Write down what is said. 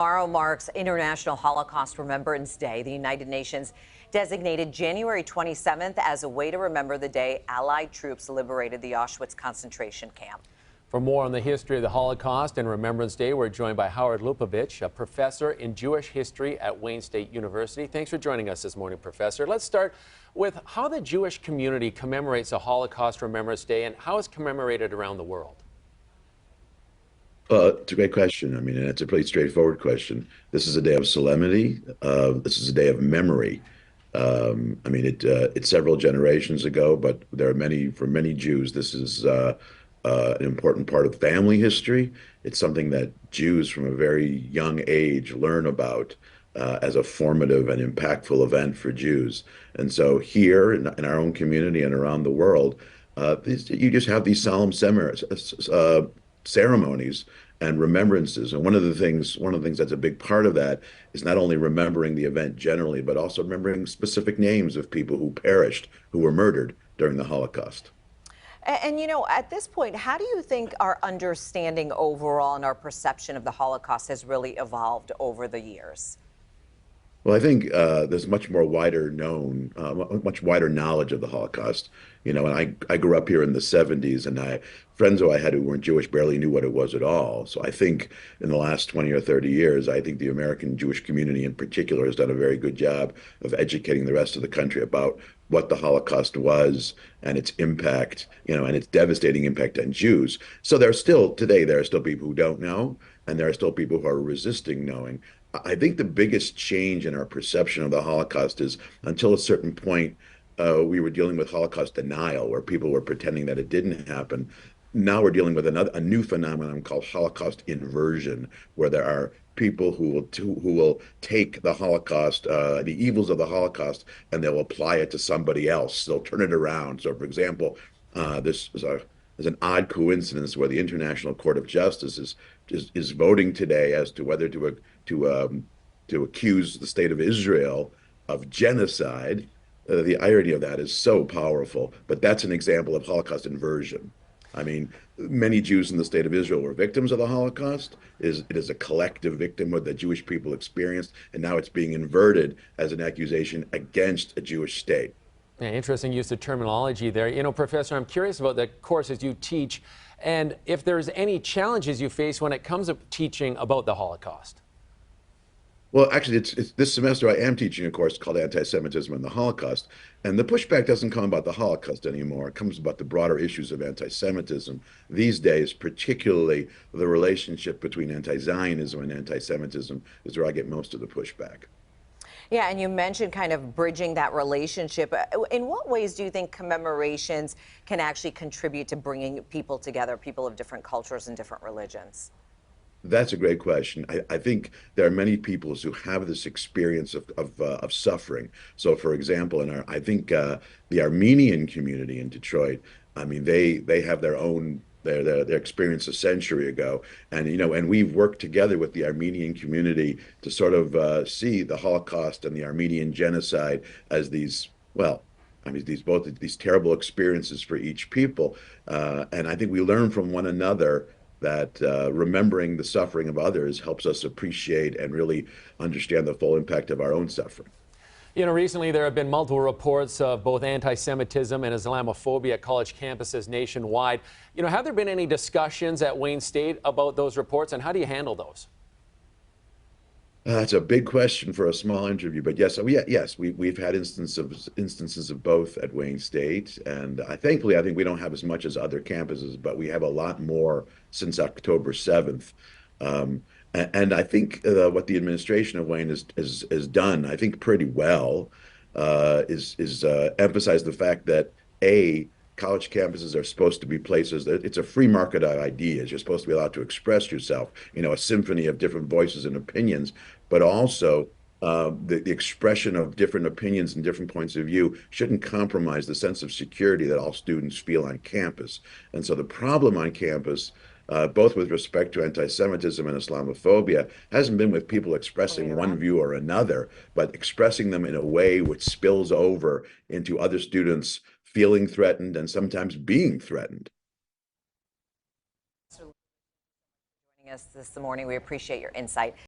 Tomorrow marks International Holocaust Remembrance Day. The United Nations designated January 27th as a way to remember the day Allied troops liberated the Auschwitz concentration camp. For more on the history of the Holocaust and Remembrance Day, we're joined by Howard Lupovich, a professor in Jewish history at Wayne State University. Thanks for joining us this morning, Professor. Let's start with how the Jewish community commemorates the Holocaust Remembrance Day and how it's commemorated around the world. It's a great question. I mean, and it's a pretty straightforward question. This is a day of solemnity. This is a day of memory. It's several generations ago, but for many Jews, this is an important part of family history. It's something that Jews from a very young age learn about as a formative and impactful event for Jews. And so here in our own community and around the world, you just have these solemn ceremonies and remembrances. And one of the things that's a big part of that is not only remembering the event generally, but also remembering specific names of people who perished, who were murdered during the Holocaust. And you know, at this point, how do you think our understanding overall and our perception of the Holocaust has really evolved over the years? Well, I think there's much wider knowledge of the Holocaust. You know, and I grew up here in the 70s, and friends who I had who weren't Jewish barely knew what it was at all. So I think in the last 20 or 30 years, I think the American Jewish community in particular has done a very good job of educating the rest of the country about what the Holocaust was and its impact, you know, and its devastating impact on Jews. So there are still people who don't know, and there are still people who are resisting knowing. I think the biggest change in our perception of the Holocaust is until a certain point, we were dealing with Holocaust denial, where people were pretending that it didn't happen. Now we're dealing with a new phenomenon called Holocaust inversion, where there are people who will take the Holocaust, the evils of the Holocaust, and they'll apply it to somebody else. They'll turn it around. So, for example, there's an odd coincidence where the International Court of Justice is voting today as to whether to accuse the state of Israel of genocide. The irony of that is so powerful, but that's an example of Holocaust inversion. I mean, many Jews in the state of Israel were victims of the Holocaust. It is a collective victimhood that Jewish people experienced, and now it's being inverted as an accusation against a Jewish state. Yeah, interesting use of terminology there. You know, Professor, I'm curious about the courses you teach and if there's any challenges you face when it comes to teaching about the Holocaust. Well, actually, it's this semester I am teaching a course called Anti-Semitism and the Holocaust, and the pushback doesn't come about the Holocaust anymore. It comes about the broader issues of anti-Semitism these days, particularly the relationship between anti-Zionism and anti-Semitism is where I get most of the pushback. Yeah, and you mentioned kind of bridging that relationship. In what ways do you think commemorations can actually contribute to bringing people together, people of different cultures and different religions? That's a great question. I think there are many peoples who have this experience of suffering. So, for example, I think the Armenian community in Detroit, I mean, they have their own their experience a century ago, and you know, and we've worked together with the Armenian community to sort of see the Holocaust and the Armenian genocide as these, well, I mean, these terrible experiences for each people, and I think we learn from one another that remembering the suffering of others helps us appreciate and really understand the full impact of our own suffering. You know, recently there have been multiple reports of both anti-Semitism and Islamophobia at college campuses nationwide. You know, have there been any discussions at Wayne State about those reports, and how do you handle those? That's a big question for a small interview, but yes, we've had instances of both at Wayne State, and thankfully I think we don't have as much as other campuses, but we have a lot more since October 7th. And I think what the administration of Wayne has done, I think pretty well, is emphasize the fact that college campuses are supposed to be places that it's a free market of ideas. You're supposed to be allowed to express yourself, you know, a symphony of different voices and opinions, but also the expression of different opinions and different points of view shouldn't compromise the sense of security that all students feel on campus. And so the problem on campus, both with respect to anti-Semitism and Islamophobia, hasn't been with people expressing one view or another, but expressing them in a way which spills over into other students feeling threatened and sometimes being threatened. Joining us this morning, we appreciate your insight.